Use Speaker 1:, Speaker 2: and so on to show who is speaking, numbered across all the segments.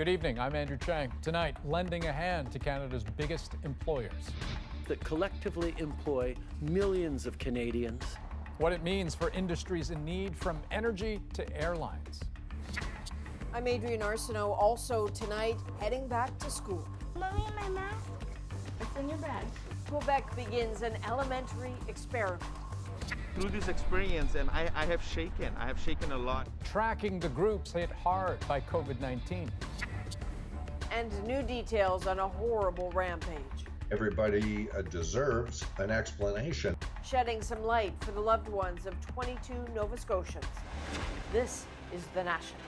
Speaker 1: Good evening, I'm Andrew Chang. Tonight, lending a hand to Canada's biggest employers.
Speaker 2: That collectively employ millions of Canadians.
Speaker 1: What it means for industries in need, from energy to airlines.
Speaker 3: I'm Adrienne Arsenault. Also tonight, heading back to school.
Speaker 4: Mommy, my mask? It's in your bag.
Speaker 3: Quebec begins an elementary experiment.
Speaker 5: Through this experience, and I have shaken a lot.
Speaker 1: Tracking the groups hit hard by COVID-19.
Speaker 3: And new details on a horrible rampage.
Speaker 6: Everybody deserves an explanation.
Speaker 3: Shedding some light for the loved ones of 22 Nova Scotians. This is The National.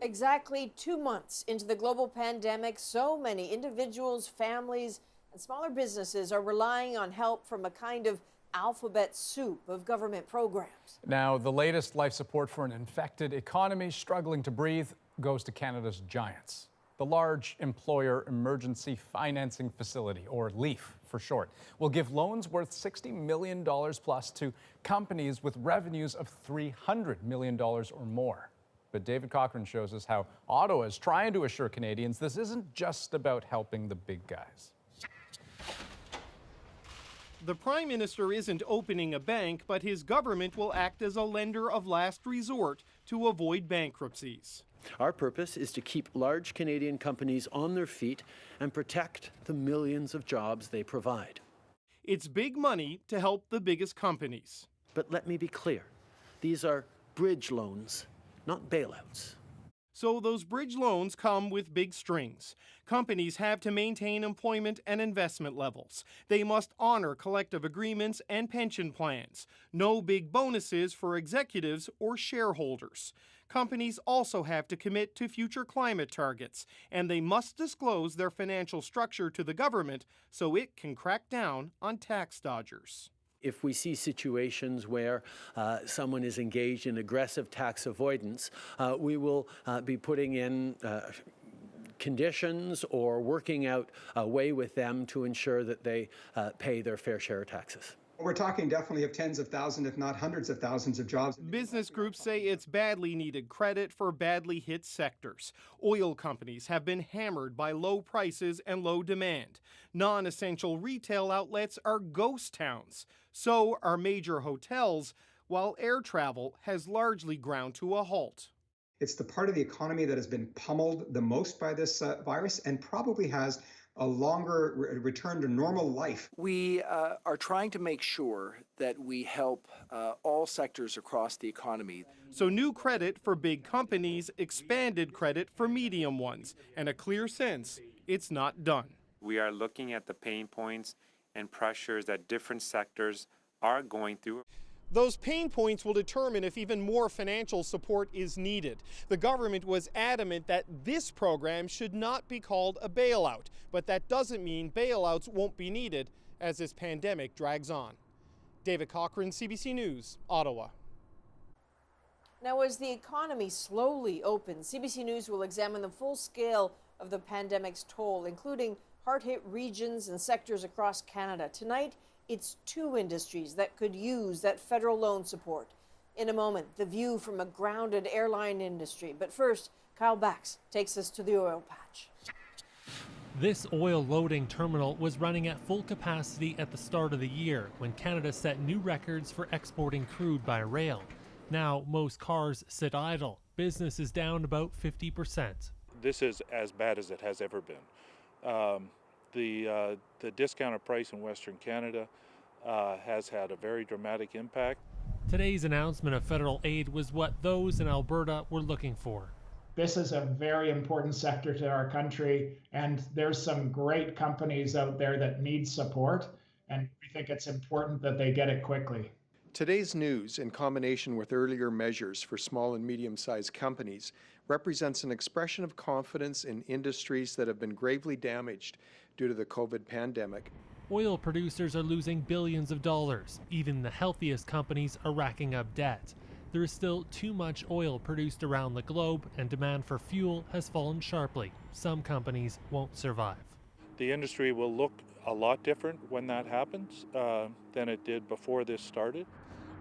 Speaker 3: Exactly 2 months into the global pandemic, so many individuals, families, and smaller businesses are relying on help from a kind of alphabet soup of government programs.
Speaker 1: Now, the latest life support for an infected economy struggling to breathe goes to Canada's giants. The Large Employer Emergency Financing Facility, or LEAF for short, will give loans worth $60 million plus to companies with revenues of $300 million or more. But David Cochrane shows us how Ottawa is trying to assure Canadians this isn't just about helping the big guys.
Speaker 7: The Prime Minister isn't opening a bank, but his government will act as a lender of last resort to avoid bankruptcies.
Speaker 2: Our purpose is to keep large Canadian companies on their feet and protect the millions of jobs they provide.
Speaker 7: It's big money to help the biggest companies.
Speaker 2: But let me be clear, these are bridge loans, not bailouts.
Speaker 7: So those bridge loans come with big strings. Companies have to maintain employment and investment levels. They must honor collective agreements and pension plans. No big bonuses for executives or shareholders. Companies also have to commit to future climate targets, and they must disclose their financial structure to the government so it can crack down on tax dodgers.
Speaker 2: If we see situations where someone is engaged in aggressive tax avoidance, we will be putting in conditions or working out a way with them to ensure that they pay their fair share of taxes.
Speaker 8: We're talking definitely of tens of thousands, if not hundreds of thousands of jobs.
Speaker 7: Business groups say it's badly needed credit for badly hit sectors. Oil companies have been hammered by low prices and low demand. Non-essential retail outlets are ghost towns. So are major hotels, while air travel has largely ground to a halt.
Speaker 8: It's the part of the economy that has been pummeled the most by this virus and probably has a longer return to normal life.
Speaker 9: We are trying to make sure that we help all sectors across the economy.
Speaker 7: So new credit for big companies, expanded credit for medium ones, and a clear sense it's not done.
Speaker 10: We are looking at the pain points and pressures that different sectors are going through.
Speaker 7: Those pain points will determine if even more financial support is needed. The government was adamant that this program should not be called a bailout, but that doesn't mean bailouts won't be needed as this pandemic drags on. David Cochrane, CBC News, Ottawa.
Speaker 3: Now, as the economy slowly opens, CBC News will examine the full scale of the pandemic's toll, including hard-hit regions and sectors across Canada. Tonight, it's two industries that could use that federal loan support. In a moment, the view from a grounded airline industry. But first, Kyle Bax takes us to the oil patch.
Speaker 11: This oil loading terminal was running at full capacity at the start of the year when Canada set new records for exporting crude by rail. Now, most cars sit idle. Business is down about 50%.
Speaker 12: This is as bad as it has ever been. The discounted price in Western Canada has had a very dramatic impact.
Speaker 11: Today's announcement of federal aid was what those in Alberta were looking for.
Speaker 13: This is a very important sector to our country, and there's some great companies out there that need support, and we think it's important that they get it quickly.
Speaker 14: Today's news, in combination with earlier measures for small and medium-sized companies, represents an expression of confidence in industries that have been gravely damaged due to the COVID pandemic.
Speaker 11: Oil producers are losing billions of dollars. Even the healthiest companies are racking up debt. There is still too much oil produced around the globe, and demand for fuel has fallen sharply. Some companies won't survive.
Speaker 12: The industry will look a lot different when that happens than it did before this started.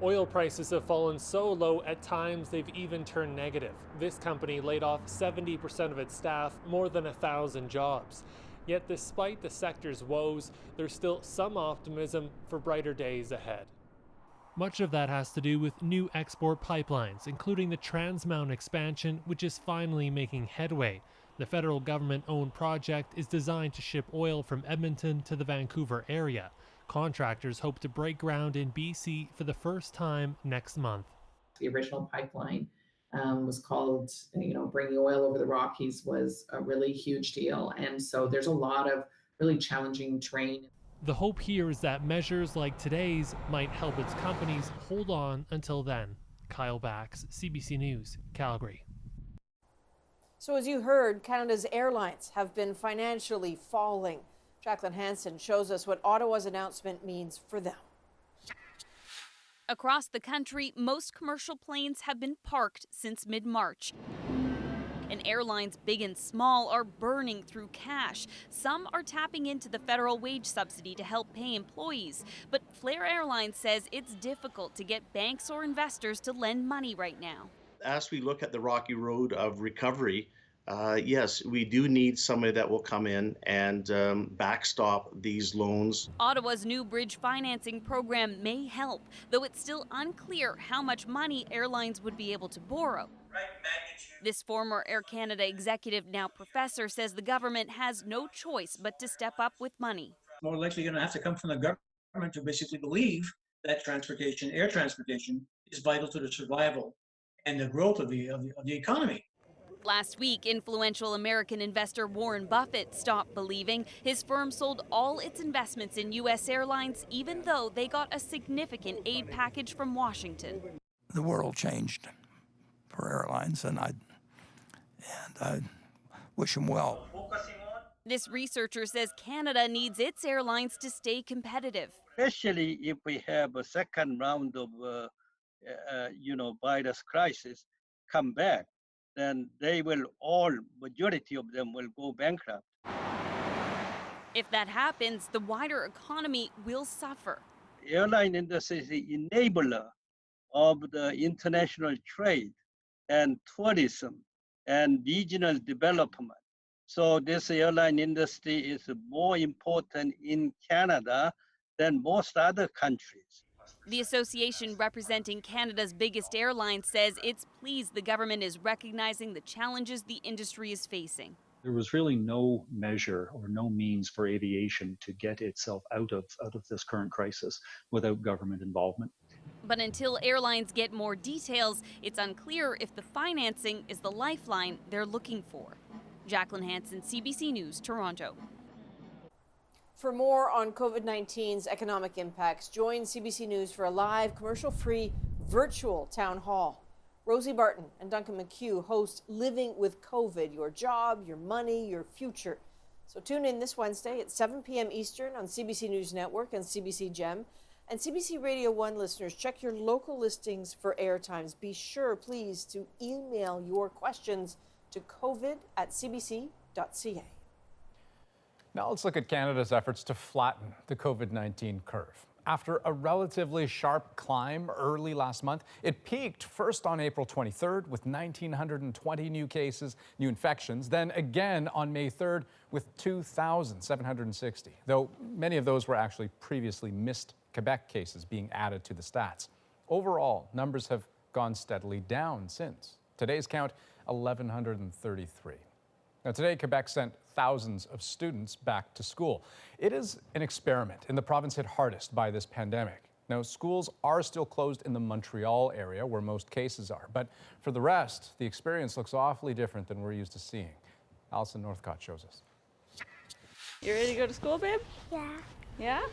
Speaker 11: Oil prices have fallen so low at times they've even turned negative. This company laid off 70% of its staff, more than 1,000 jobs. Yet despite the sector's woes, there's still some optimism for brighter days ahead. Much of that has to do with new export pipelines, including the Trans Mountain expansion, which is finally making headway. The federal government-owned project is designed to ship oil from Edmonton to the Vancouver area. Contractors hope to break ground in BC for the first time next month.
Speaker 15: The original pipeline was called, bringing oil over the Rockies was a really huge deal. And so there's a lot of really challenging terrain.
Speaker 11: The hope here is that measures like today's might help its companies hold on until then. Kyle Bax, CBC News, Calgary.
Speaker 3: So as you heard, Canada's airlines have been financially falling. Jacqueline Hansen shows us what Ottawa's announcement means for them.
Speaker 16: Across the country, most commercial planes have been parked since mid-March. And airlines big and small are burning through cash. Some are tapping into the federal wage subsidy to help pay employees. But Flair Airlines says it's difficult to get banks or investors to lend money right now.
Speaker 17: As we look at the rocky road of recovery, yes, we do need somebody that will come in and backstop these loans.
Speaker 16: Ottawa's new bridge financing program may help, though it's still unclear how much money airlines would be able to borrow. This former Air Canada executive, now professor, says the government has no choice but to step up with money.
Speaker 18: More likely going to have to come from the government to basically believe that transportation, air transportation, is vital to the survival and the growth of the economy.
Speaker 16: Last week, influential American investor Warren Buffett stopped believing. His firm sold all its investments in U.S. airlines, even though they got a significant aid package from Washington.
Speaker 19: The world changed for airlines, and I wish them well.
Speaker 16: This researcher says Canada needs its airlines to stay competitive.
Speaker 20: Especially if we have a second round of, virus crisis come back, then they will majority of them will go bankrupt.
Speaker 16: If that happens, the wider economy will suffer.
Speaker 20: Airline industry is the enabler of the international trade and tourism and regional development. So this airline industry is more important in Canada than most other countries.
Speaker 16: The association representing Canada's biggest airline says it's pleased the government is recognizing the challenges the industry is facing.
Speaker 21: There was really no measure or no means for aviation to get itself out of this current crisis without government involvement.
Speaker 16: But until airlines get more details, it's unclear if the financing is the lifeline they're looking for. Jacqueline Hansen, CBC News, Toronto.
Speaker 3: For more on COVID-19's economic impacts, join CBC News for a live, commercial-free, virtual town hall. Rosie Barton and Duncan McHugh host Living with COVID, your job, your money, your future. So tune in this Wednesday at 7 p.m. Eastern on CBC News Network and CBC Gem. And CBC Radio 1 listeners, check your local listings for airtimes. Be sure, please, to email your questions to covid@cbc.ca.
Speaker 1: Now let's look at Canada's efforts to flatten the COVID-19 curve. After a relatively sharp climb early last month, it peaked first on April 23rd with 1,920 new cases, new infections, then again on May 3rd with 2,760, though many of those were actually previously missed Quebec cases being added to the stats. Overall, numbers have gone steadily down since. Today's count, 1,133. Now, today, Quebec sent thousands of students back to school. It is an experiment in the province hit hardest by this pandemic. Now, schools are still closed in the Montreal area where most cases are, but for the rest, the experience looks awfully different than we're used to seeing. Alison Northcott shows us.
Speaker 4: You ready to go to school, babe?
Speaker 22: Yeah.
Speaker 4: Yeah?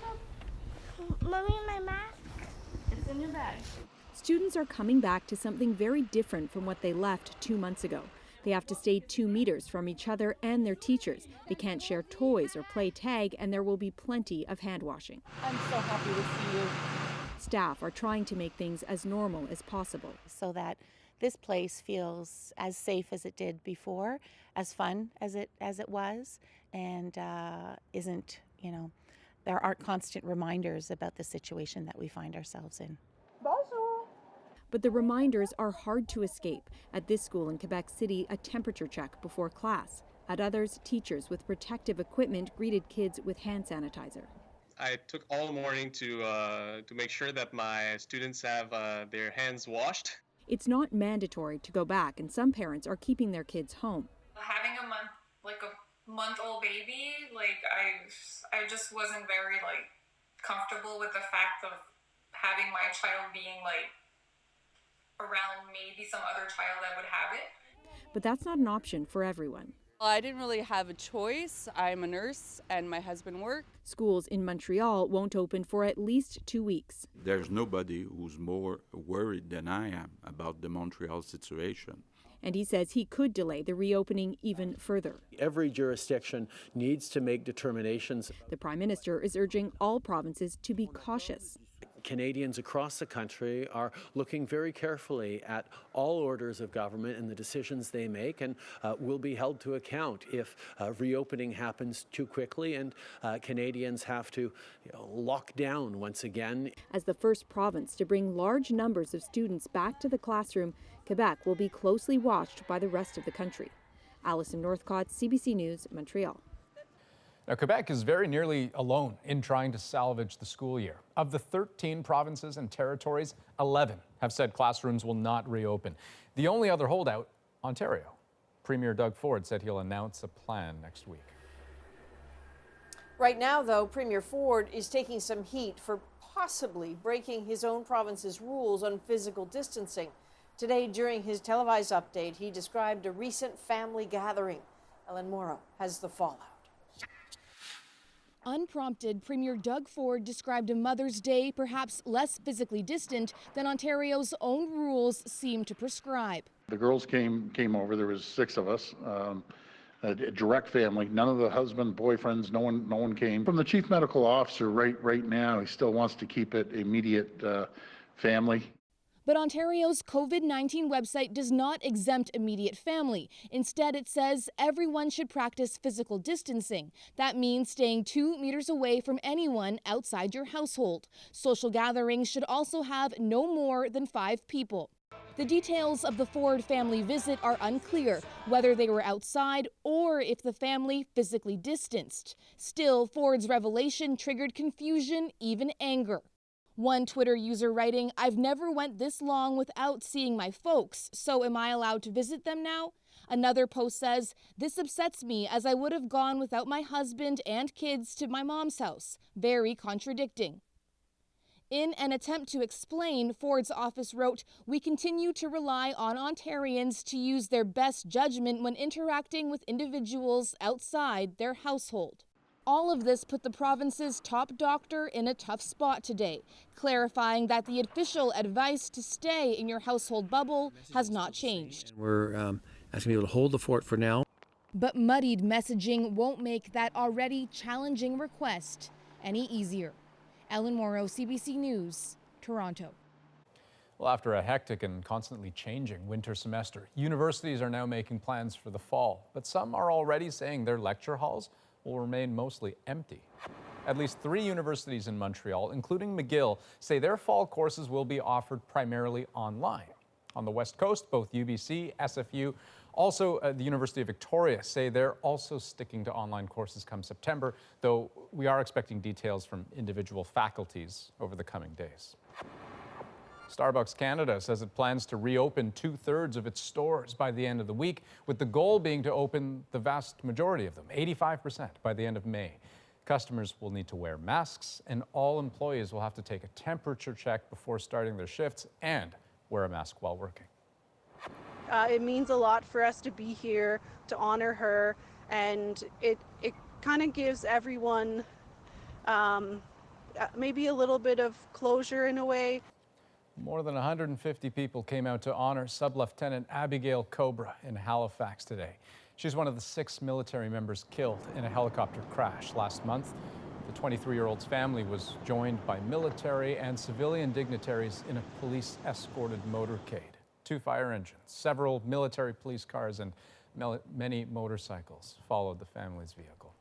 Speaker 22: Mommy, my mask?
Speaker 4: It's in your bag.
Speaker 23: Students are coming back to something very different from what they left 2 months ago. They have to stay 2 meters from each other and their teachers. They can't share toys or play tag, and there will be plenty of hand washing.
Speaker 4: I'm so happy to see you.
Speaker 23: Staff are trying to make things as normal as possible,
Speaker 24: so that this place feels as safe as it did before, as fun as it was, and isn't, there aren't constant reminders about the situation that we find ourselves in.
Speaker 22: Bonjour.
Speaker 23: But the reminders are hard to escape. At this school in Quebec City, a temperature check before class. At others, teachers with protective equipment greeted kids with hand sanitizer.
Speaker 2: I took all morning to make sure that my students have their hands washed.
Speaker 23: It's not mandatory to go back, and some parents are keeping their kids home.
Speaker 5: Having a month-old baby, I just wasn't very comfortable with the fact of having my child being around maybe some other child that would have it.
Speaker 23: But that's not an option for everyone.
Speaker 6: I didn't really have a choice. I'm a nurse and my husband works.
Speaker 23: Schools in Montreal won't open for at least 2 weeks.
Speaker 8: There's nobody who's more worried than I am about the Montreal situation.
Speaker 23: And he says he could delay the reopening even further.
Speaker 25: Every jurisdiction needs to make determinations.
Speaker 23: The Prime Minister is urging all provinces to be cautious.
Speaker 25: Canadians across the country are looking very carefully at all orders of government and the decisions they make, and will be held to account if reopening happens too quickly and Canadians have to lock down once again.
Speaker 23: As the first province to bring large numbers of students back to the classroom, Quebec will be closely watched by the rest of the country. Alison Northcott, CBC News, Montreal.
Speaker 1: Now, Quebec is very nearly alone in trying to salvage the school year. Of the 13 provinces and territories, 11 have said classrooms will not reopen. The only other holdout, Ontario. Premier Doug Ford said he'll announce a plan next week.
Speaker 3: Right now, though, Premier Ford is taking some heat for possibly breaking his own province's rules on physical distancing. Today, during his televised update, he described a recent family gathering. Ellen Morrow has the fallout.
Speaker 26: Unprompted, Premier Doug Ford described a Mother's Day perhaps less physically distant than Ontario's own rules seem to prescribe.
Speaker 27: The girls came over. There was 6 of us, a direct family. None of the husband, boyfriends, no one came. From the chief medical officer, right now, he still wants to keep it immediate family.
Speaker 26: But Ontario's COVID-19 website does not exempt immediate family. Instead, it says everyone should practice physical distancing. That means staying 2 meters away from anyone outside your household. Social gatherings should also have no more than 5 people. The details of the Ford family visit are unclear, whether they were outside or if the family physically distanced. Still, Ford's revelation triggered confusion, even anger. One Twitter user writing, "I've never went this long without seeing my folks, so am I allowed to visit them now?" Another post says, "This upsets me as I would have gone without my husband and kids to my mom's house." Very contradicting. In an attempt to explain, Ford's office wrote, "We continue to rely on Ontarians to use their best judgment when interacting with individuals outside their household." All of this put the province's top doctor in a tough spot today, clarifying that the official advice to stay in your household bubble has not changed.
Speaker 28: We're asking people to hold the fort for now.
Speaker 26: But muddied messaging won't make that already challenging request any easier. Ellen Morrow, CBC News, Toronto.
Speaker 1: Well, after a hectic and constantly changing winter semester, universities are now making plans for the fall, but some are already saying their lecture halls will remain mostly empty. At least 3 universities in Montreal, including McGill, say their fall courses will be offered primarily online. On the West Coast, both UBC, SFU, also the University of Victoria say they're also sticking to online courses come September, though we are expecting details from individual faculties over the coming days. Starbucks Canada says it plans to reopen 2/3 of its stores by the end of the week, with the goal being to open the vast majority of them, 85%, by the end of May. Customers will need to wear masks, and all employees will have to take a temperature check before starting their shifts and wear a mask while working.
Speaker 29: It means a lot for us to be here to honor her, and it kind of gives everyone maybe a little bit of closure in a way.
Speaker 1: More than 150 people came out to honor Sub-Lieutenant Abigail Cobra in Halifax today. She's one of the 6 military members killed in a helicopter crash last month. The 23-year-old's family was joined by military and civilian dignitaries in a police-escorted motorcade. 2 fire engines, several military police cars, and many motorcycles followed the family's vehicle.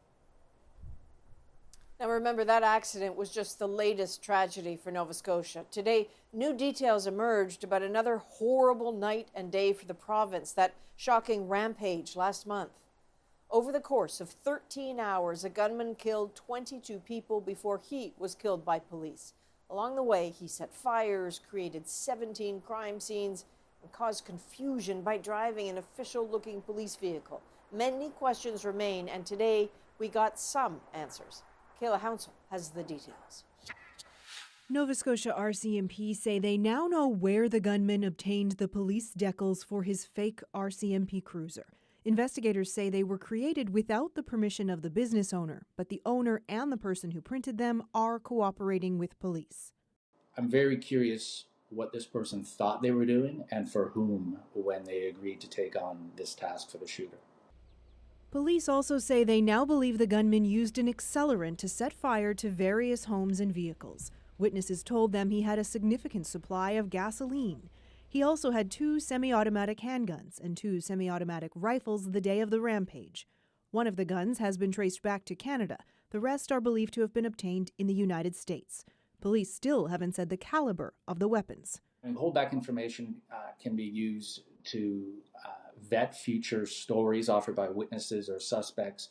Speaker 3: Now remember, that accident was just the latest tragedy for Nova Scotia. Today, new details emerged about another horrible night and day for the province, that shocking rampage last month. Over the course of 13 hours, a gunman killed 22 people before he was killed by police. Along the way, he set fires, created 17 crime scenes, and caused confusion by driving an official-looking police vehicle. Many questions remain, and today we got some answers. Kayla Hounsell has the details.
Speaker 7: Nova Scotia RCMP say they now know where the gunman obtained the police decals for his fake RCMP cruiser. Investigators say they were created without the permission of the business owner, but the owner and the person who printed them are cooperating with police.
Speaker 9: I'm very curious what this person thought they were doing and for whom when they agreed to take on this task for the shooter.
Speaker 7: Police also say they now believe the gunman used an accelerant to set fire to various homes and vehicles. Witnesses told them he had a significant supply of gasoline. He also had 2 semi-automatic handguns and 2 semi-automatic rifles the day of the rampage. One of the guns has been traced back to Canada. The rest are believed to have been obtained in the United States. Police still haven't said the caliber of the weapons.
Speaker 9: And holdback information can be used to vet future stories offered by witnesses or suspects.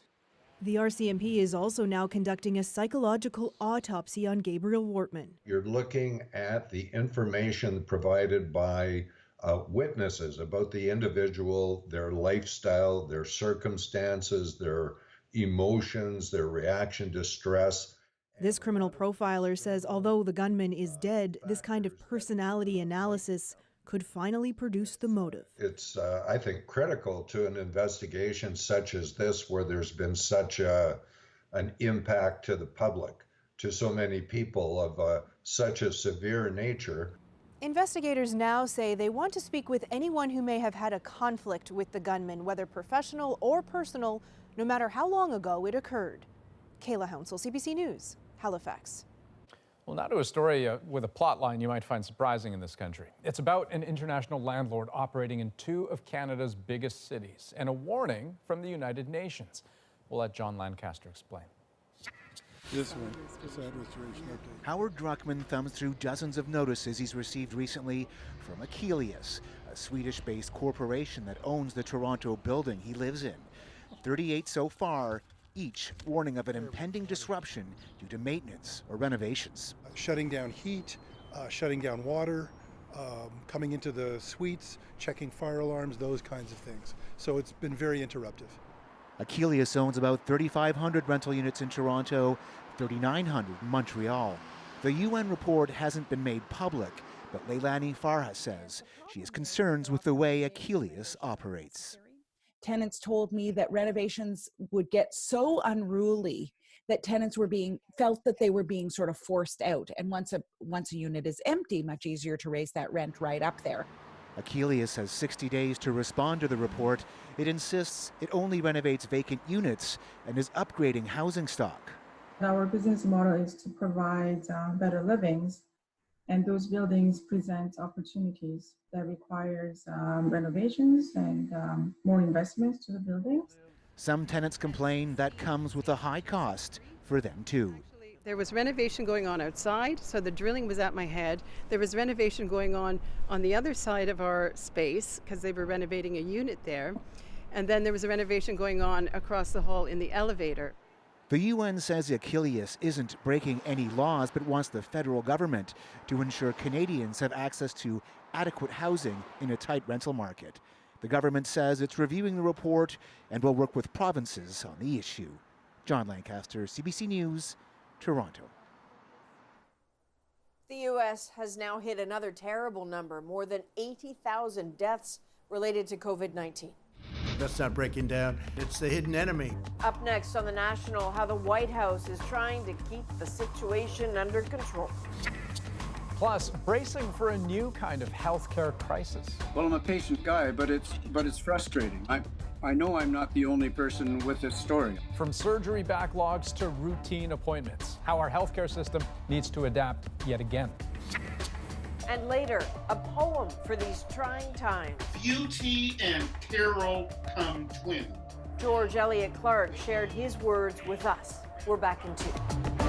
Speaker 7: The RCMP is also now conducting a psychological autopsy on Gabriel Wortman.
Speaker 10: You're looking at the information provided by witnesses about the individual, their lifestyle, their circumstances, their emotions, their reaction to stress.
Speaker 7: This criminal profiler says although the gunman is dead, this kind of personality analysis could finally produce the motive.
Speaker 10: It's, I think, critical to an investigation such as this, where there's been such an impact to the public, to so many people of such a severe nature.
Speaker 7: Investigators now say they want to speak with anyone who may have had a conflict with the gunman, whether professional or personal, no matter how long ago it occurred. Kayla Hounsell, CBC News, Halifax.
Speaker 1: Well, now to a story with a plot line you might find surprising in this country. It's about an international landlord operating in 2 of Canada's biggest cities, and a warning from the United Nations. We'll let John Lancaster explain.
Speaker 11: This one, facade restoration update.
Speaker 12: Howard Druckmann thumbs through dozens of notices he's received recently from Achilles, a Swedish-based corporation that owns the Toronto building he lives in. 38 so far, each warning of an impending disruption due to maintenance or renovations.
Speaker 11: Shutting down heat, shutting down water, coming into the suites, checking fire alarms, those kinds of things. So it's been very interruptive.
Speaker 12: Achilles owns about 3,500 rental units in Toronto, 3,900 in Montreal. The UN report hasn't been made public, but Leilani Farha says she has concerns with the way Achilles operates.
Speaker 13: Tenants told me that renovations would get so unruly that tenants felt that they were being sort of forced out. And once a unit is empty, much easier to raise that rent right up there.
Speaker 12: Achilles has 60 days to respond to the report. It insists it only renovates vacant units and is upgrading housing stock.
Speaker 14: Our business model is to provide better livings, and those buildings present opportunities that requires renovations and more investments to the buildings.
Speaker 12: Some tenants complain that comes with a high cost for them too.
Speaker 15: There was renovation going on outside, so the drilling was at my head. There was renovation going on the other side of our space because they were renovating a unit there. And then there was a renovation going on across the hall in the elevator.
Speaker 12: The UN says Achilles isn't breaking any laws, but wants the federal government to ensure Canadians have access to adequate housing in a tight rental market. The government says it's reviewing the report and will work with provinces on the issue. John Lancaster, CBC News, Toronto.
Speaker 3: The U.S. has now hit another terrible number, more than 80,000 deaths related to COVID-19.
Speaker 17: That's not breaking down. It's the hidden enemy.
Speaker 3: Up next on The National, how the White House is trying to keep the situation under control.
Speaker 1: Plus, bracing for a new kind of healthcare crisis.
Speaker 30: Well, I'm a patient guy, but it's frustrating. I know I'm not the only person with this story.
Speaker 1: From surgery backlogs to routine appointments, how our healthcare system needs to adapt yet again.
Speaker 3: And later, a poem for these trying times.
Speaker 31: Beauty and Carol come twin.
Speaker 3: George Elliott Clark shared his words with us. We're back in 2.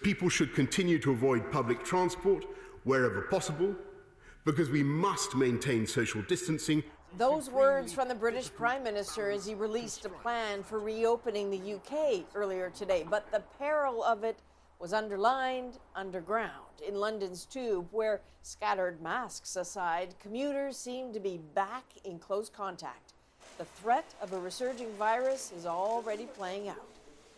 Speaker 2: People should continue to avoid public transport wherever possible, because we must maintain social distancing.
Speaker 3: Those words from the British Prime Minister as he released a plan for reopening the UK earlier today. But the peril of it was underlined underground in London's Tube, where, scattered masks aside, commuters seem to be back in close contact. The threat of a resurging virus is already playing out.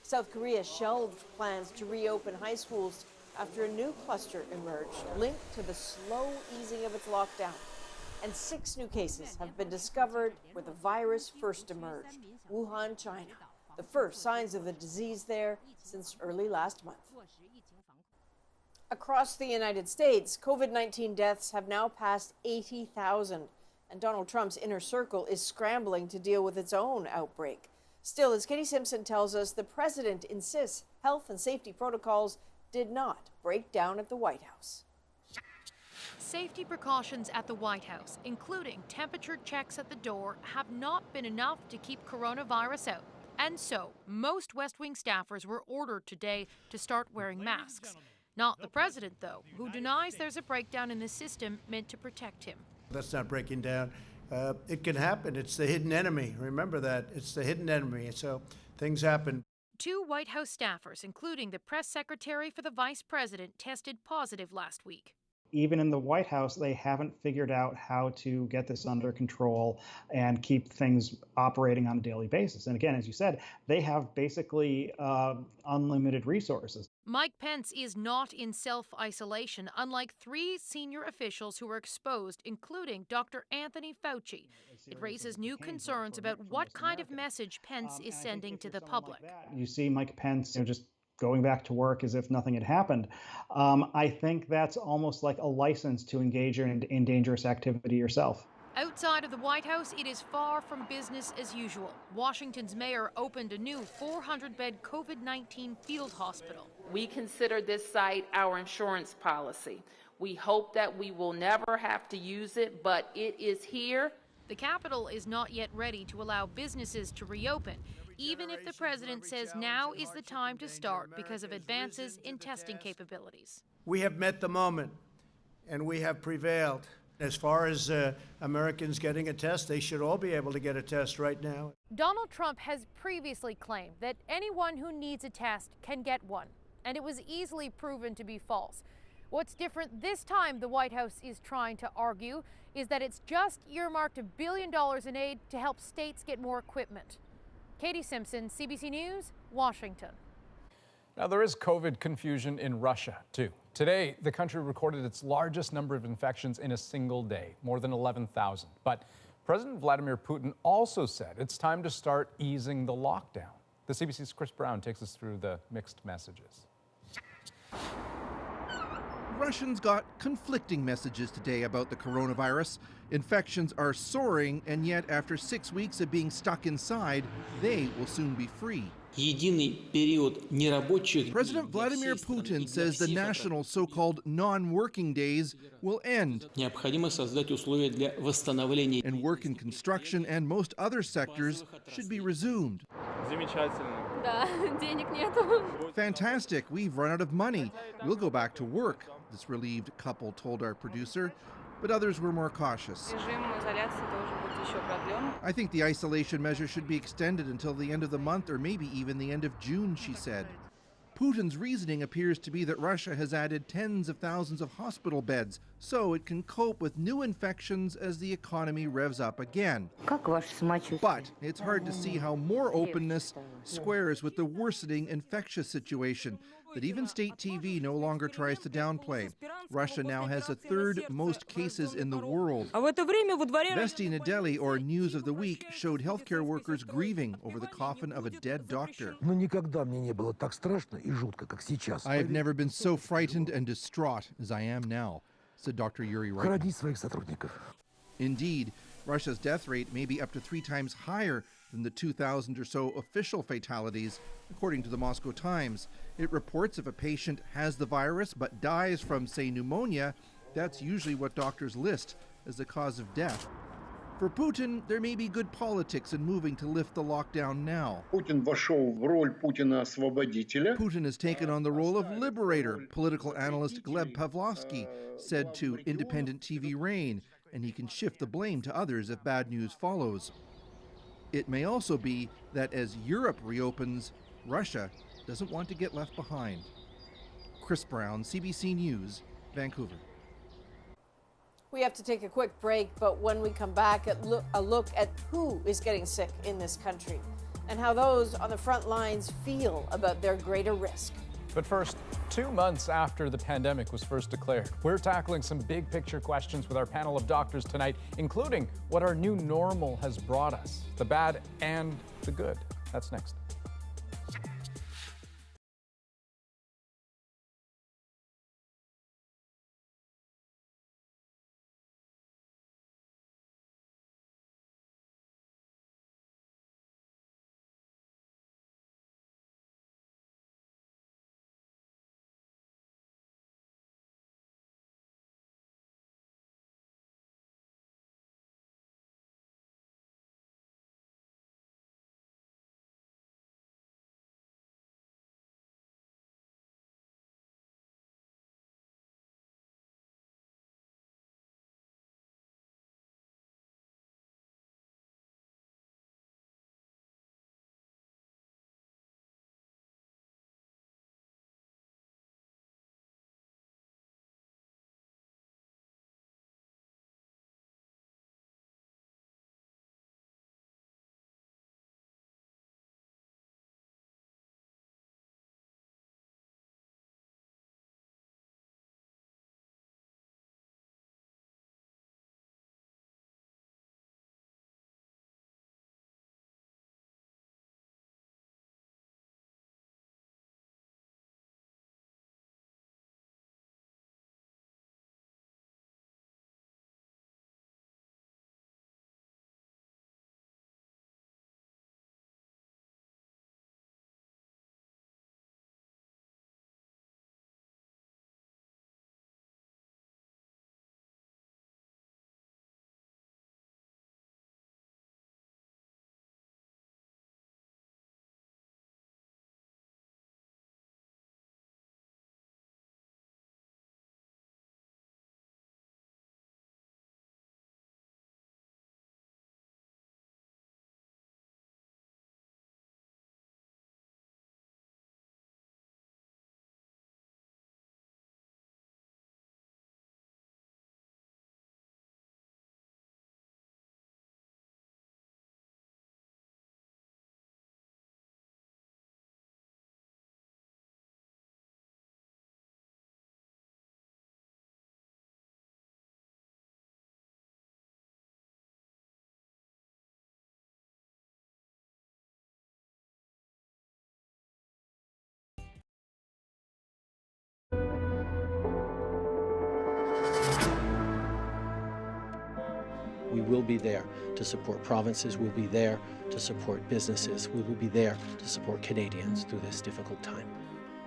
Speaker 3: South Korea shelved plans to reopen high schools after a new cluster emerged linked to the slow easing of its lockdown. And 6 new cases have been discovered where the virus first emerged, Wuhan, China. The first signs of the disease there since early last month. Across the United States, COVID-19 deaths have now passed 80,000, and Donald Trump's inner circle is scrambling to deal with its own outbreak. Still, as Katie Simpson tells us, the president insists health and safety protocols did not break down at the White House.
Speaker 4: Safety precautions at the White House, including temperature checks at the door, have not been enough to keep coronavirus out. And so, most West Wing staffers were ordered today to start wearing masks. Not the president, though, who denies there's a breakdown in the system meant to protect him.
Speaker 17: That's not breaking down. It can happen. It's the hidden enemy. Remember that. It's the hidden enemy. So things happen.
Speaker 4: 2 White House staffers, including the press secretary for the vice president, tested positive last week.
Speaker 5: Even in the White House, they haven't figured out how to get this under control and keep things operating on a daily basis. And again, as you said, they have basically unlimited resources.
Speaker 4: Mike Pence is not in self-isolation, unlike 3 senior officials who were exposed, including Dr. Anthony Fauci. It raises new concerns about what kind of message Pence is sending to the public.
Speaker 5: You see Mike Pence just going back to work as if nothing had happened. I think that's almost like a license to engage in dangerous activity yourself.
Speaker 4: Outside of the White House, it is far from business as usual. Washington's mayor opened a new 400-bed COVID-19 field hospital.
Speaker 6: We consider this site our insurance policy. We hope that we will never have to use it, but it is here.
Speaker 4: The Capitol is not yet ready to allow businesses to reopen, even if the president says now is the time to start because of advances in testing capabilities.
Speaker 17: We have met the moment, and we have prevailed. As far as Americans getting a test, they should all be able to get a test right now.
Speaker 4: Donald Trump has previously claimed that anyone who needs a test can get one, and it was easily proven to be false. What's different this time, the White House is trying to argue, is that it's just earmarked $1 billion in aid to help states get more equipment. Katie Simpson, CBC News, Washington.
Speaker 1: Now, there is COVID confusion in Russia, too. Today, the country recorded its largest number of infections in a single day, more than 11,000. But President Vladimir Putin also said it's time to start easing the lockdown. The CBC's Chris Brown takes us through the mixed messages.
Speaker 16: Russians got conflicting messages today about the coronavirus. Infections are soaring, and yet after 6 weeks of being stuck inside, they will soon be free. President Vladimir Putin says the national so-called non-working days will end. And work in construction and most other sectors should be resumed. Fantastic, we've run out of money. We'll go back to work, this relieved couple told our producer. But others were more cautious. I think the isolation measure should be extended until the end of the month or maybe even the end of June, she said. Putin's reasoning appears to be that Russia has added tens of thousands of hospital beds so it can cope with new infections as the economy revs up again. But it's hard to see how more openness squares with the worsening infectious situation that even state TV no longer tries to downplay. Russia now has the 3rd most cases in the world. Vesti Nedeli, or News of the Week, showed healthcare workers grieving over the coffin of a dead doctor. I have never been so frightened and distraught as I am now, said Dr. Yuri Reitman. Indeed, Russia's death rate may be up to 3 times higher than the 2,000 or so official fatalities, according to the Moscow Times. It reports if a patient has the virus but dies from, say, pneumonia, that's usually what doctors list as the cause of death. For Putin, there may be good politics in moving to lift the lockdown now.
Speaker 31: Putin
Speaker 16: has taken on the role of liberator, political analyst Gleb Pavlovsky said to independent TV Rain, and he can shift the blame to others if bad news follows. It may also be that as Europe reopens, Russia doesn't want to get left behind. Chris Brown, CBC News, Vancouver.
Speaker 3: We have to take a quick break, but when we come back, a look at who is getting sick in this country and how those on the front lines feel about their greater risk.
Speaker 1: But first, 2 months after the pandemic was first declared, we're tackling some big picture questions with our panel of doctors tonight, including what our new normal has brought us, the bad and the good. That's next.
Speaker 8: We will be there to support provinces, we'll be there to support businesses, we will be there to support Canadians through this difficult time.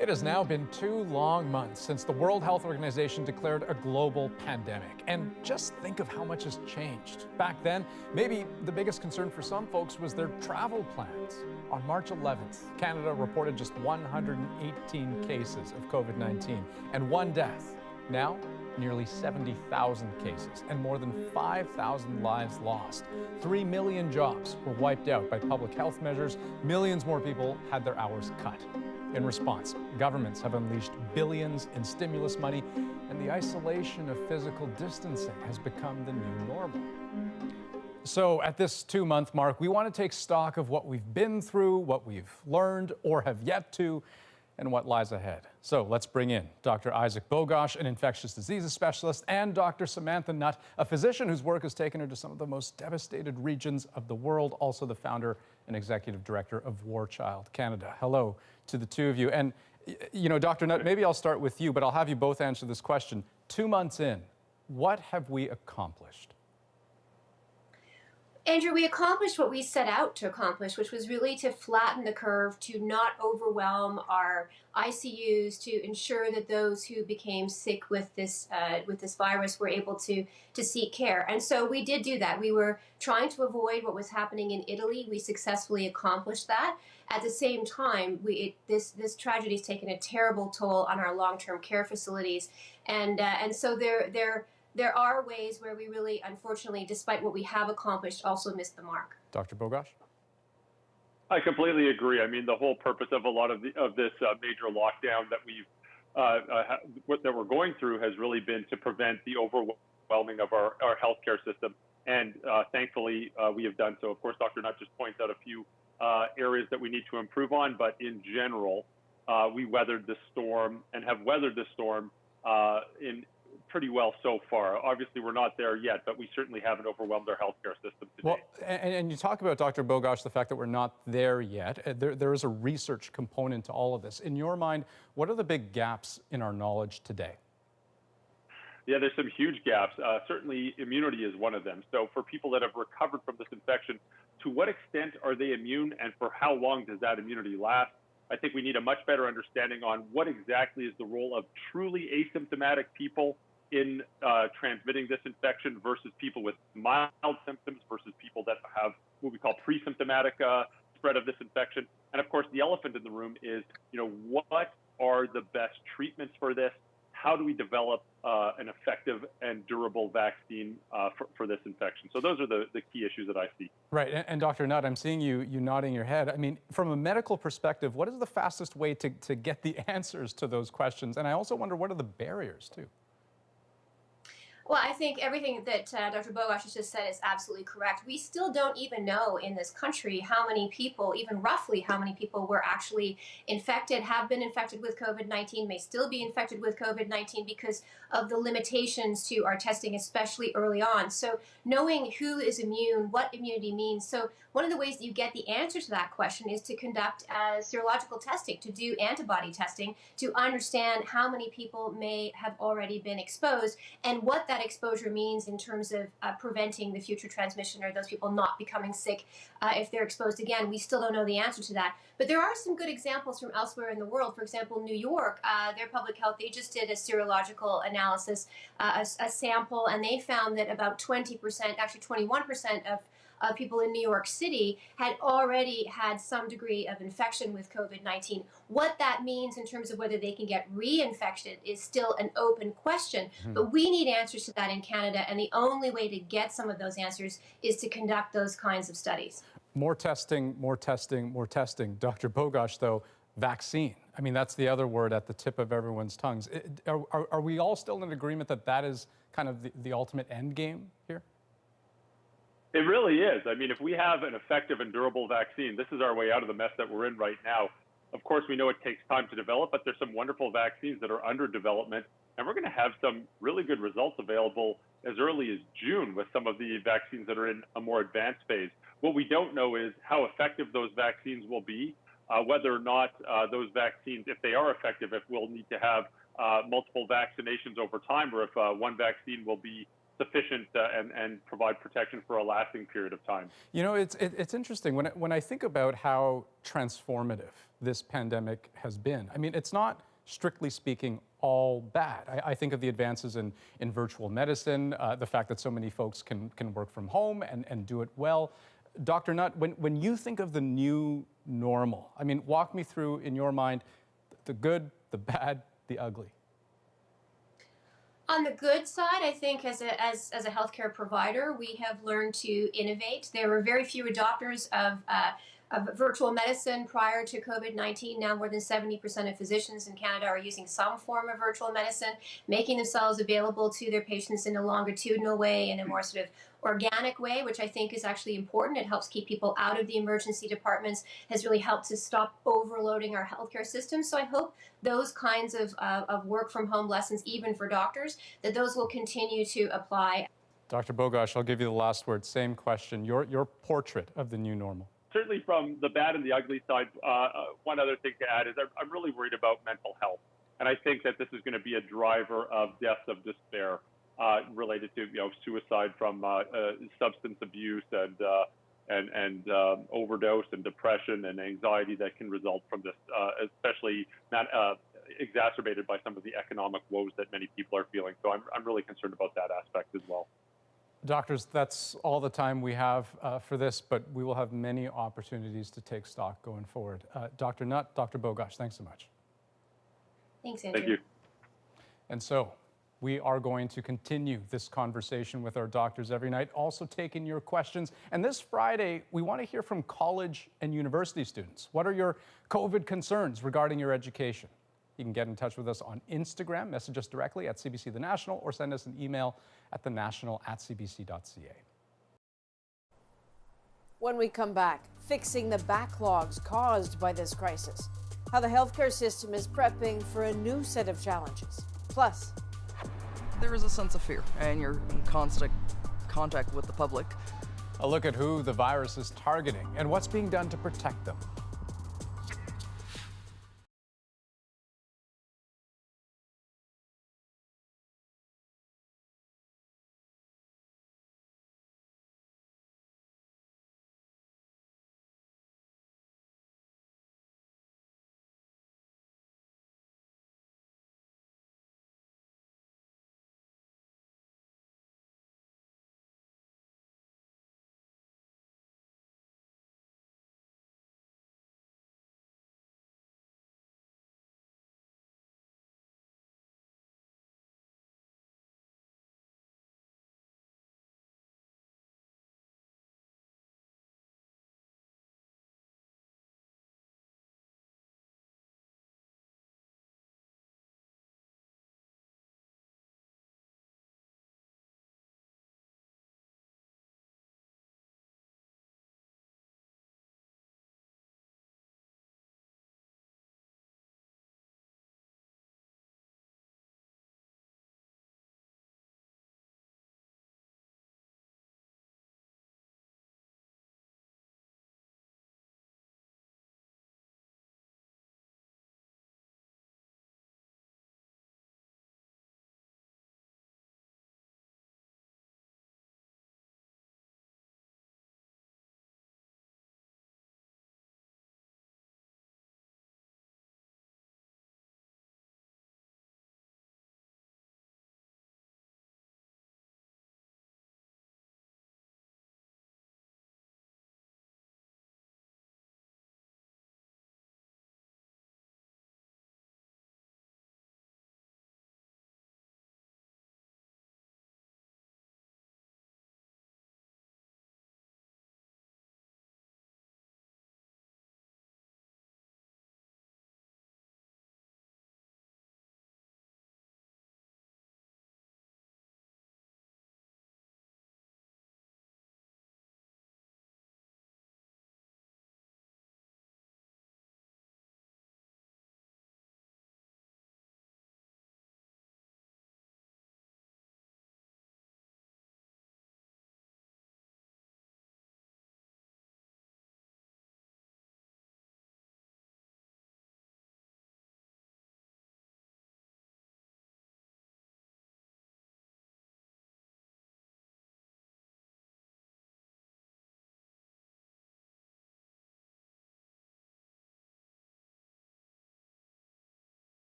Speaker 1: It has now been 2 long months since the World Health Organization declared a global pandemic. And just think of how much has changed. Back then, maybe the biggest concern for some folks was their travel plans. On March 11th, Canada reported just 118 cases of COVID-19 and 1 death. Now, nearly 70,000 cases and more than 5,000 lives lost. 3 million jobs were wiped out by public health measures. Millions more people had their hours cut. In response, governments have unleashed billions in stimulus money, and the isolation of physical distancing has become the new normal. So at this 2-month mark, we want to take stock of what we've been through, what we've learned or have yet to, and what lies ahead. So let's bring in Dr. Isaac Bogosh, an infectious diseases specialist, and Dr. Samantha Nutt, a physician whose work has taken her to some of the most devastated regions of the world, also the founder and executive director of War Child Canada. Hello to the two of you. And, you know, Dr. Nutt, maybe I'll start with you, but I'll have you both answer this question. 2 months in, what have we accomplished?
Speaker 18: Andrew, we accomplished what we set out to accomplish, which was really to flatten the curve, to not overwhelm our ICUs, to ensure that those who became sick with this virus were able to seek care. And so we did do that. We were trying to avoid what was happening in Italy. We successfully accomplished that. At the same time, this tragedy has taken a terrible toll on our long-term care facilities, and so there are ways where we really, unfortunately, despite what we have accomplished, also missed the mark.
Speaker 1: Dr. Bogosh?
Speaker 19: I completely agree. I mean, the whole purpose of a lot of this major lockdown that we're going through has really been to prevent the overwhelming of our healthcare system. And thankfully, we have done so. Of course, Dr. Nutt just points out a few areas that we need to improve on, but in general, we weathered the storm and have weathered the storm in pretty well so far. Obviously, we're not there yet, but we certainly haven't overwhelmed our healthcare system today.
Speaker 1: Well, and you talk about, Dr. Bogosh, the fact that we're not there yet. There is a research component to all of this. In your mind, what are the big gaps in our knowledge today?
Speaker 19: Yeah, there's some huge gaps. Certainly, immunity is one of them. So for people that have recovered from this infection, to what extent are they immune, and for how long does that immunity last? I think we need a much better understanding on what exactly is the role of truly asymptomatic people in transmitting this infection versus people with mild symptoms versus people that have what we call pre-symptomatic spread of this infection. And of course, the elephant in the room is, what are the best treatments for this? How do we develop an effective and durable vaccine for this infection? So those are the key issues that I see.
Speaker 1: Right, and Dr. Nutt, I'm seeing you nodding your head. I mean, from a medical perspective, what is the fastest way to get the answers to those questions? And I also wonder, what are the barriers too?
Speaker 18: Well, I think everything that Dr. Bogosh has just said is absolutely correct. We still don't even know in this country how many people, even roughly how many people were actually infected, have been infected with COVID-19, may still be infected with COVID-19 because of the limitations to our testing, especially early on. So knowing who is immune, what immunity means. So one of the ways that you get the answer to that question is to conduct serological testing, to do antibody testing, to understand how many people may have already been exposed and what that exposure means in terms of preventing the future transmission or those people not becoming sick if they're exposed again. We still don't know the answer to that. But there are some good examples from elsewhere in the world. For example, New York, their public health, they just did a serological analysis, a sample, and they found that about 20%, actually 21% of people in New York City had already had some degree of infection with COVID-19. What that means in terms of whether they can get reinfected is still an open question, but we need answers to that in Canada, and the only way to get some of those answers is to conduct those kinds of studies. More testing, more testing, more testing. Dr. Bogosh, though, vaccine. I mean, that's the other word at the tip of everyone's tongues. Are we all still in agreement that that is kind of the ultimate end game here?
Speaker 19: It really is. I mean, if we have an effective and durable vaccine, this is our way out of the mess that we're in right now. Of course, we know it takes time to develop, but there's some wonderful vaccines that are under development, and we're going to have some really good results available as early as June with some of the vaccines that are in a more advanced phase. What we don't know is how effective those vaccines will be, whether or not those vaccines, if they are effective, if we'll need to have multiple vaccinations over time, or if one vaccine will be sufficient and provide protection for a lasting period of time.
Speaker 1: You know, it's interesting. When I think about how transformative this pandemic has been, I mean, it's not, strictly speaking, all bad. I think of the advances in virtual medicine, the fact that so many folks can work from home and do it well. Dr. Nutt, when you think of the new normal, I mean, walk me through, in your mind, the good, the bad, the ugly.
Speaker 18: On the good side, I think as a healthcare provider, we have learned to innovate. There were very few adopters of virtual medicine prior to COVID-19. Now more than 70% of physicians in Canada are using some form of virtual medicine, making themselves available to their patients in a longitudinal way, in a more sort of organic way, which I think is actually important. It helps keep people out of the emergency departments, has really helped to stop overloading our healthcare system. So I hope those kinds of work from home lessons, even for doctors, that those will continue to apply.
Speaker 1: Dr. Bogosh, I'll give you the last word. Same question, your portrait of the new normal.
Speaker 19: Certainly from the bad and the ugly side, one other thing to add is I'm really worried about mental health. And I think that this is going to be a driver of deaths of despair. related to suicide from substance abuse and overdose and depression and anxiety that can result from this, especially not exacerbated by some of the economic woes that many people are feeling. So I'm really concerned about that aspect as well.
Speaker 1: Doctors, that's all the time we have for this, but we will have many opportunities to take stock going forward. Dr. Nutt, Dr. Bogosh, thanks so much.
Speaker 18: Thanks, Andrew.
Speaker 19: Thank you.
Speaker 1: And so we are going to continue this conversation with our doctors every night, also taking your questions. And this Friday, we want to hear from college and university students. What are your COVID concerns regarding your education? You can get in touch with us on Instagram, message us directly at CBC The National, or send us an email at thenational@cbc.ca.
Speaker 3: When we come back, fixing the backlogs caused by this crisis, how the healthcare system is prepping for a new set of challenges. Plus,
Speaker 9: there is a sense of fear, and you're in constant contact with the public.
Speaker 1: A look at who the virus is targeting and what's being done to protect them.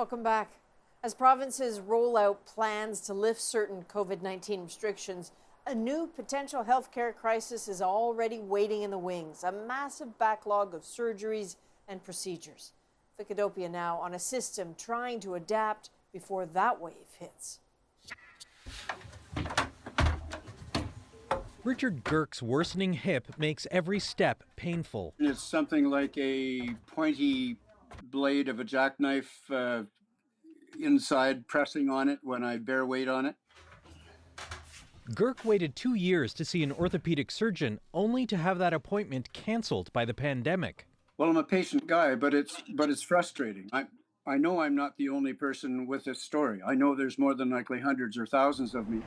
Speaker 3: welcome back. As provinces roll out plans to lift certain COVID-19 restrictions, a new potential healthcare crisis is already waiting in the wings, a massive backlog of surgeries and procedures. Vicadopia now on a system trying to adapt before that wave hits.
Speaker 20: Richard Girk's worsening hip makes every step painful.
Speaker 30: It's something like a pointy blade of a jackknife inside pressing on it when I bear weight on it.
Speaker 20: Girk waited 2 years to see an orthopedic surgeon, only to have that appointment canceled by the pandemic.
Speaker 30: Well, I'm a patient guy, but it's frustrating. I know I'm not the only person with this story. I know there's more than likely hundreds or thousands of me.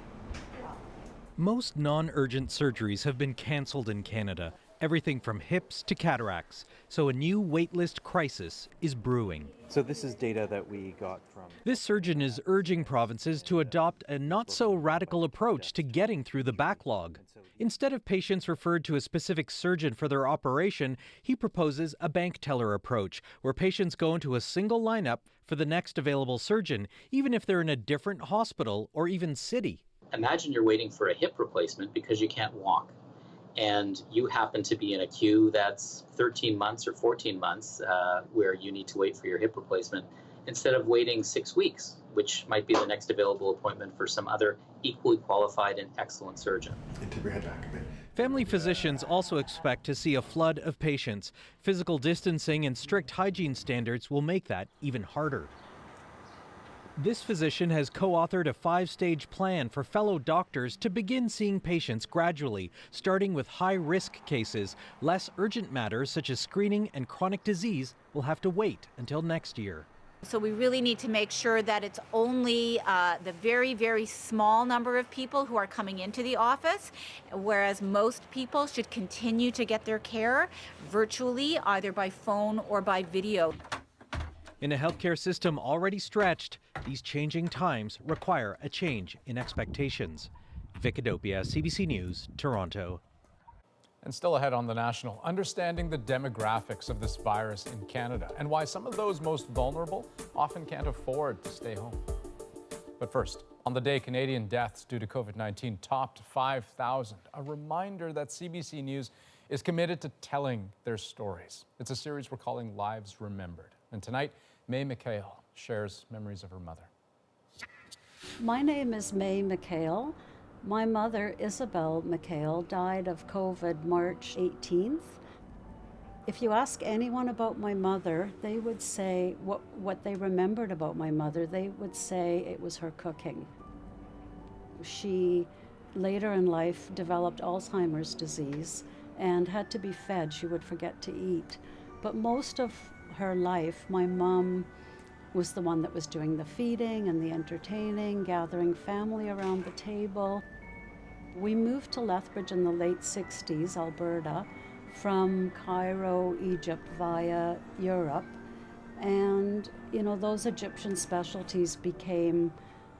Speaker 20: Most non-urgent surgeries have been cancelled in Canada, everything from hips to cataracts. So a new waitlist crisis is brewing.
Speaker 7: So this is data that we got from...
Speaker 20: This surgeon is urging provinces to adopt a not-so-radical approach to getting through the backlog. Instead of patients referred to a specific surgeon for their operation, he proposes a bank teller approach, where patients go into a single lineup for the next available surgeon, even if they're in a different hospital or even city.
Speaker 10: Imagine you're waiting for a hip replacement because you can't walk, and you happen to be in a queue that's 13 months or 14 months where you need to wait for your hip replacement, instead of waiting 6 weeks, which might be the next available appointment for some other equally qualified and excellent surgeon.
Speaker 20: Family physicians also expect to see a flood of patients. Physical distancing and strict hygiene standards will make that even harder. This physician has co-authored a 5-stage plan for fellow doctors to begin seeing patients gradually, starting with high-risk cases. Less urgent matters such as screening and chronic disease will have to wait until next year.
Speaker 21: So we really need to make sure that it's only the very, very small number of people who are coming into the office, whereas most people should continue to get their care virtually, either by phone or by video.
Speaker 20: In a healthcare system already stretched, these changing times require a change in expectations. Vic Adopia, CBC News, Toronto.
Speaker 1: And still ahead on the national, understanding the demographics of this virus in Canada and why some of those most vulnerable often can't afford to stay home. But first, on the day Canadian deaths due to COVID-19 topped 5,000, a reminder that CBC News is committed to telling their stories. It's a series we're calling Lives Remembered. And tonight, May McHale shares memories of her mother.
Speaker 22: My name is May McHale. My mother, Isabel McHale, died of COVID March 18th. If you ask anyone about my mother, they would say what they remembered about my mother. They would say it was her cooking. She, later in life, developed Alzheimer's disease and had to be fed. She would forget to eat. But most of her life, my mom was the one that was doing the feeding and the entertaining, gathering family around the table. We moved to Lethbridge in the late 60s, Alberta, from Cairo, Egypt, via Europe. And, you know, those Egyptian specialties became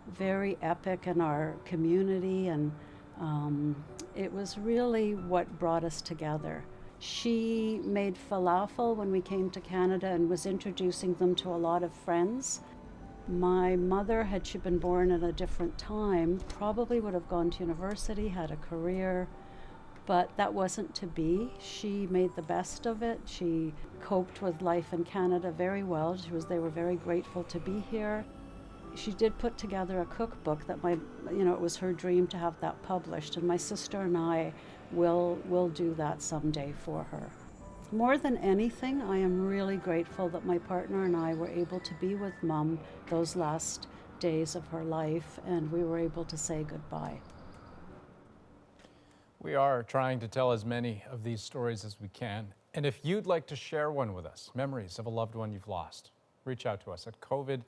Speaker 22: very epic in our community, and it was really what brought us together. She made falafel when we came to Canada and was introducing them to a lot of friends. My mother, had she been born at a different time, probably would have gone to university, had a career, but that wasn't to be. She made the best of it. She coped with life in Canada very well. They were very grateful to be here. She did put together a cookbook that it was her dream to have that published, and my sister and I will do that someday for her. More than anything, I am really grateful that my partner and I were able to be with Mom those last days of her life, and we were able to say goodbye.
Speaker 1: We are trying to tell as many of these stories as we can. And if you'd like to share one with us, memories of a loved one you've lost, reach out to us at covid@cbc.ca.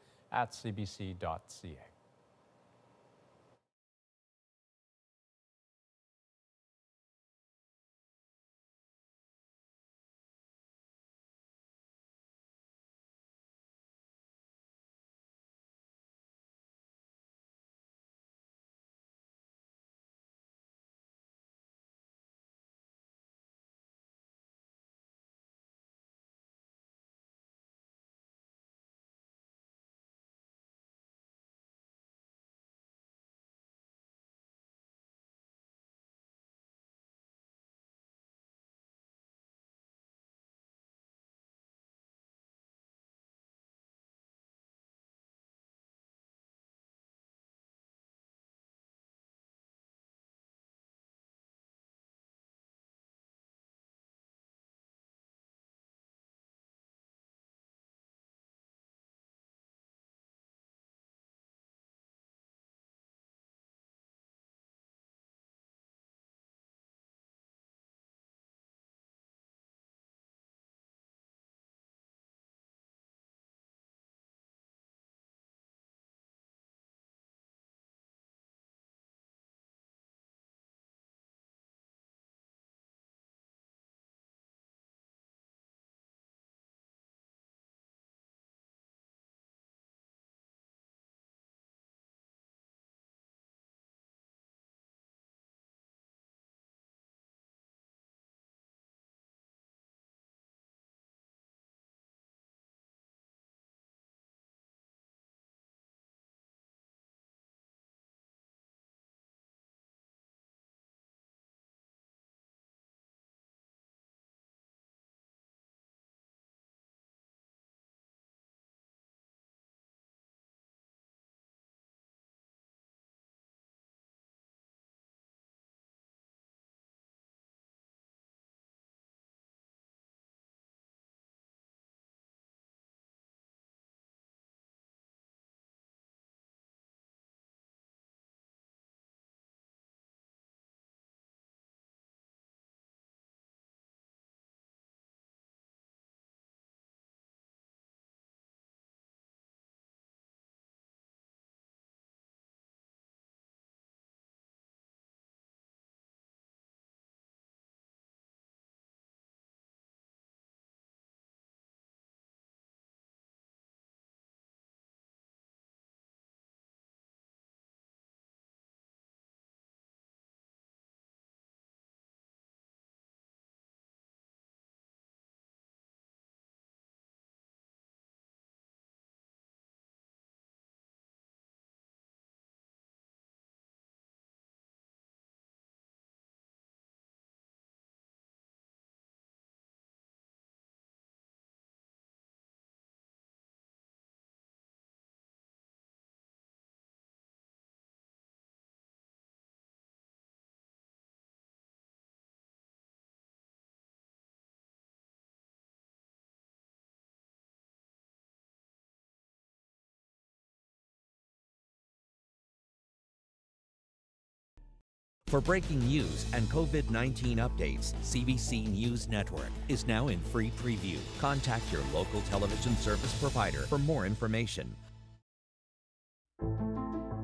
Speaker 11: For breaking news and COVID-19 updates, CBC News Network is now in free preview. Contact your local television service provider for more information.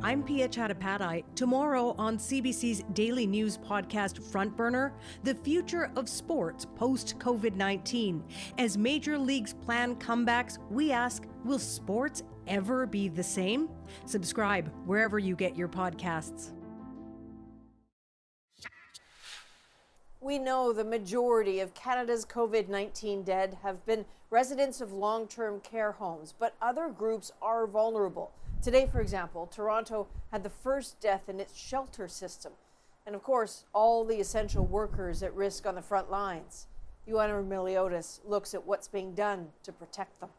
Speaker 13: I'm Pia Chattopadhyay. Tomorrow on CBC's daily news podcast Front Burner, the future of sports post-COVID-19. As major leagues plan comebacks, we ask, will sports ever be the same? Subscribe wherever you get your podcasts.
Speaker 3: We know the majority of Canada's COVID-19 dead have been residents of long-term care homes, but other groups are vulnerable. Today, for example, Toronto had the first death in its shelter system. And of course, all the essential workers at risk on the front lines. Ioana Meliodas looks at what's being done to protect them.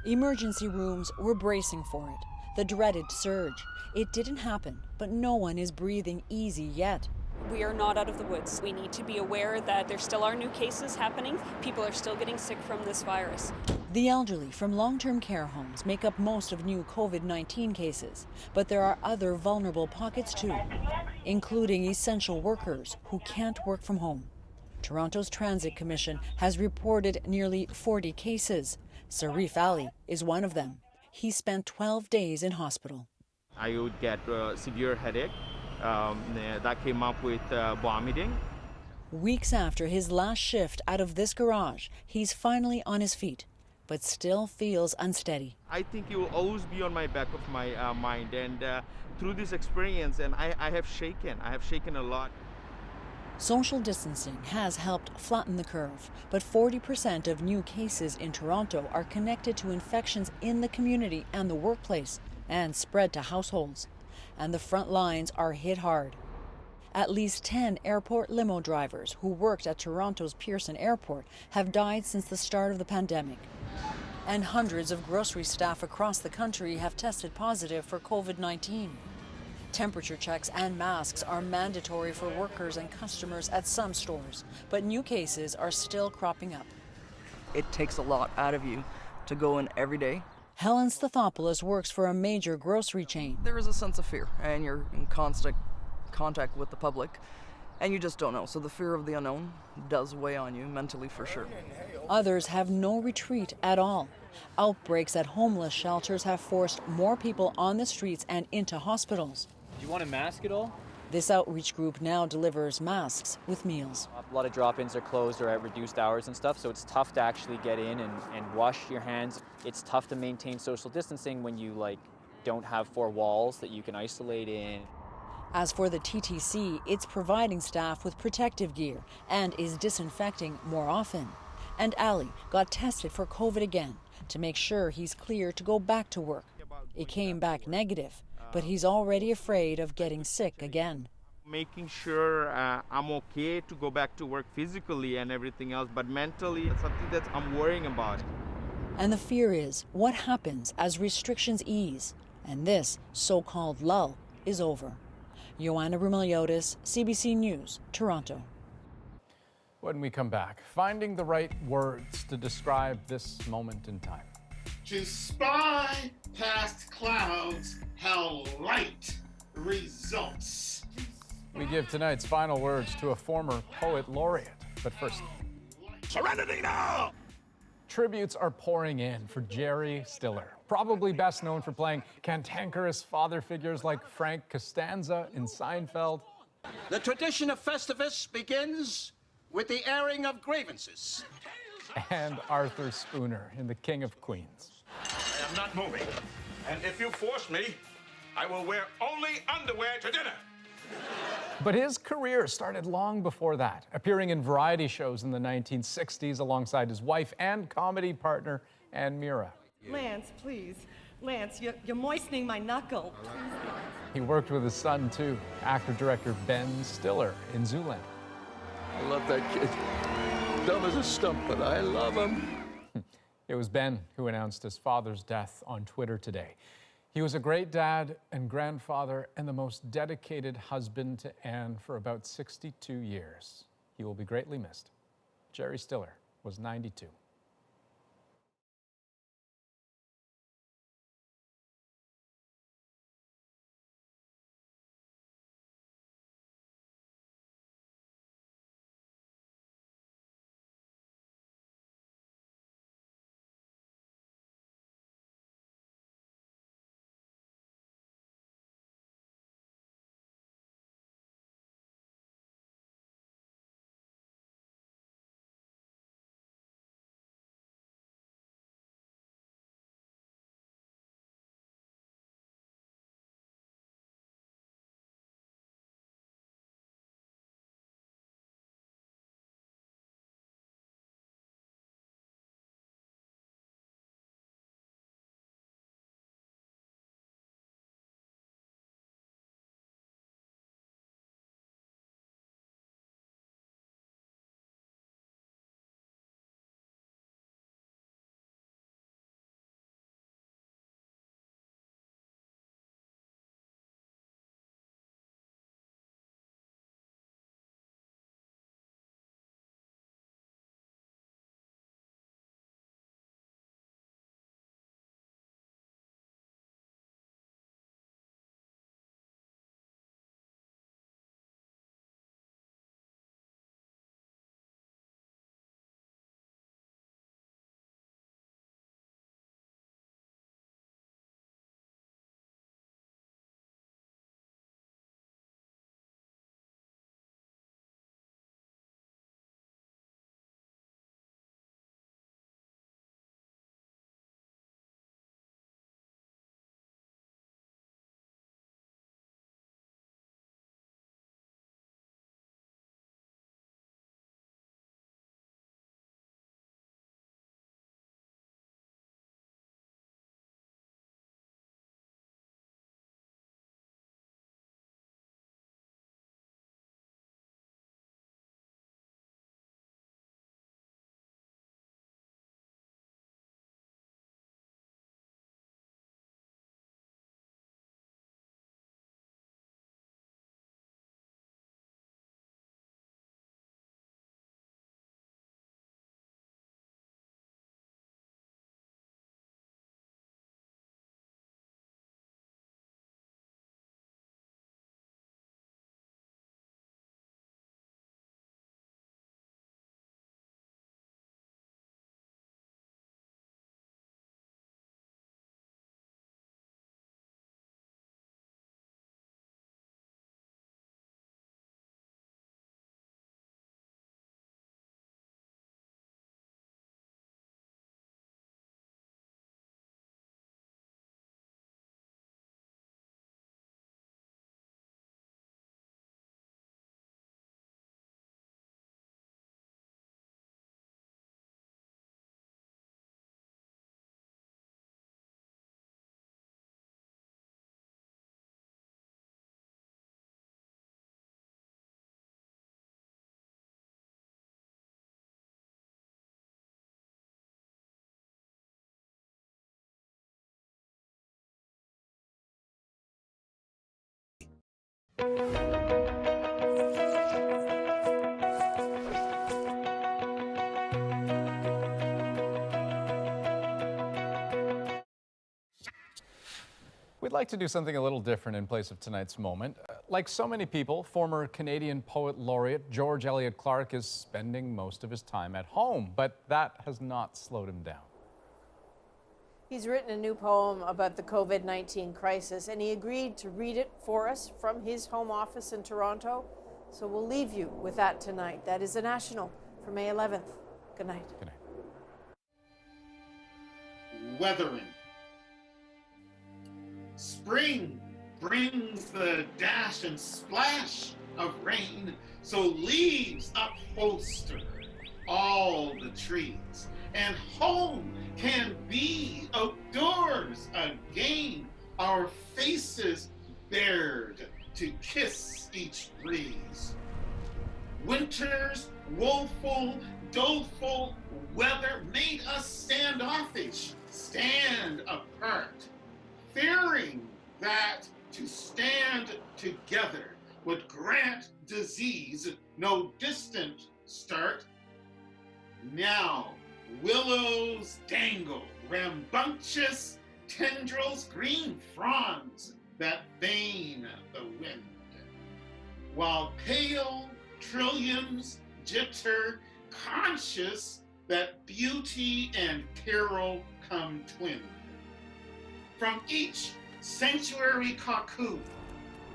Speaker 14: Emergency rooms were bracing for it, the dreaded surge. It didn't happen, but no one is breathing easy yet.
Speaker 15: We are not out of the woods. We need to be aware that there still are new cases happening. People are still getting sick from this virus.
Speaker 14: The elderly from long-term care homes make up most of new COVID-19 cases, but there are other vulnerable pockets too, including essential workers who can't work from home. Toronto's Transit Commission has reported nearly 40 cases. Sarif Ali is one of them. He spent 12 days in hospital.
Speaker 23: I would get severe headache. That came up with vomiting.
Speaker 14: Weeks after his last shift out of this garage, he's finally on his feet, but still feels unsteady.
Speaker 23: I think it will always be on my back of my mind, and through this experience, and I have shaken a lot.
Speaker 14: Social distancing has helped flatten the curve, but 40% of new cases in Toronto are connected to infections in the community and the workplace, and spread to households. And the front lines are hit hard. At least 10 airport limo drivers who worked at Toronto's Pearson Airport have died since the start of the pandemic. And hundreds of grocery staff across the country have tested positive for COVID-19. Temperature checks and masks are mandatory for workers and customers at some stores, but new cases are still cropping up.
Speaker 9: It takes a lot out of you to go in every day.
Speaker 14: Helen Stathopoulos works for a major grocery chain.
Speaker 9: There is a sense of fear, and you're in constant contact with the public, and you just don't know. So the fear of the unknown does weigh on you mentally for sure.
Speaker 14: Others have no retreat at all. Outbreaks at homeless shelters have forced more people on the streets and into hospitals.
Speaker 24: Do you want a mask at all?
Speaker 14: This outreach group now delivers masks with meals.
Speaker 24: A lot of drop-ins are closed or at reduced hours and stuff, so it's tough to actually get in and wash your hands. It's tough to maintain social distancing when you don't have four walls that you can isolate in.
Speaker 14: As for the TTC, it's providing staff with protective gear and is disinfecting more often. And Ali got tested for COVID again to make sure he's clear to go back to work. It came back negative, but he's already afraid of getting sick again.
Speaker 23: Making sure I'm okay to go back to work physically and everything else, but mentally it's something that I'm worrying about.
Speaker 14: And the fear is what happens as restrictions ease and this so-called lull is over. Ioana Meliodas, CBC News, Toronto.
Speaker 1: When we come back, finding the right words to describe this moment in time.
Speaker 31: To spy past clouds how light results.
Speaker 1: We give tonight's final words to a former poet laureate. But first,
Speaker 31: Serenity now!
Speaker 1: Tributes are pouring in for Jerry Stiller, probably best known for playing cantankerous father figures like Frank Costanza in Seinfeld.
Speaker 25: The tradition of Festivus begins with the airing of grievances.
Speaker 1: And Arthur Spooner in The King of Queens.
Speaker 25: I am not moving, and if you force me, I will wear only underwear to dinner.
Speaker 1: But his career started long before that, appearing in variety shows in the 1960s alongside his wife and comedy partner, Ann Mira.
Speaker 26: Lance, please. Lance, you're moistening my knuckle.
Speaker 1: He worked with his son, too, actor-director Ben Stiller in Zoolander.
Speaker 27: I love that kid. Dumb as a stump, but I love him.
Speaker 1: It was Ben who announced his father's death on Twitter today. He was a great dad and grandfather and the most dedicated husband to Anne for about 62 years. He will be greatly missed. Jerry Stiller was 92. We'd like to do something a little different in place of tonight's moment. Like so many people, former Canadian poet laureate George Eliot Clark is spending most of his time at home, but that has not slowed him down.
Speaker 3: He's written a new poem about the COVID-19 crisis, and he agreed to read it for us from his home office in Toronto. So we'll leave you with that tonight. That is The National for May 11th. Good night.
Speaker 1: Good night.
Speaker 31: Weathering. Spring brings the dash and splash of rain, so leaves upholster all the trees, and home can be outdoors again, our faces bared to kiss each breeze. Winter's woeful, doleful weather made us standoffish, stand apart, fearing that to stand together would grant disease no distant start. Now willows dangle, rambunctious tendrils, green fronds that vein the wind, while pale trilliums jitter, conscious that beauty and peril come twin. From each sanctuary cocoon,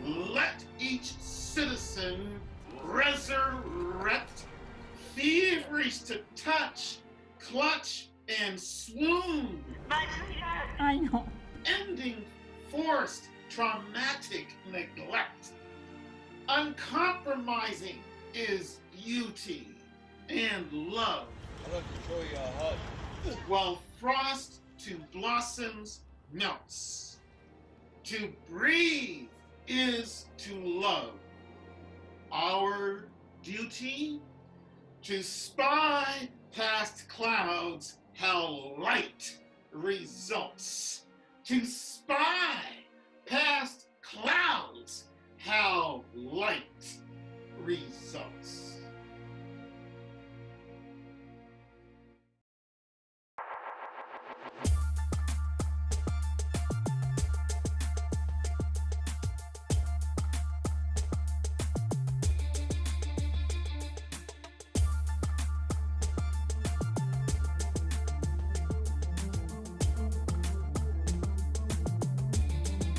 Speaker 31: let each citizen resurrect, feverish to touch, clutch, and swoon.
Speaker 22: I know.
Speaker 31: Ending forced traumatic neglect. Uncompromising is beauty and love.
Speaker 27: I'd like to show you a hug.
Speaker 31: While frost to blossoms melts. To breathe is to love. Our duty to spy past clouds how light results. To spy past clouds how light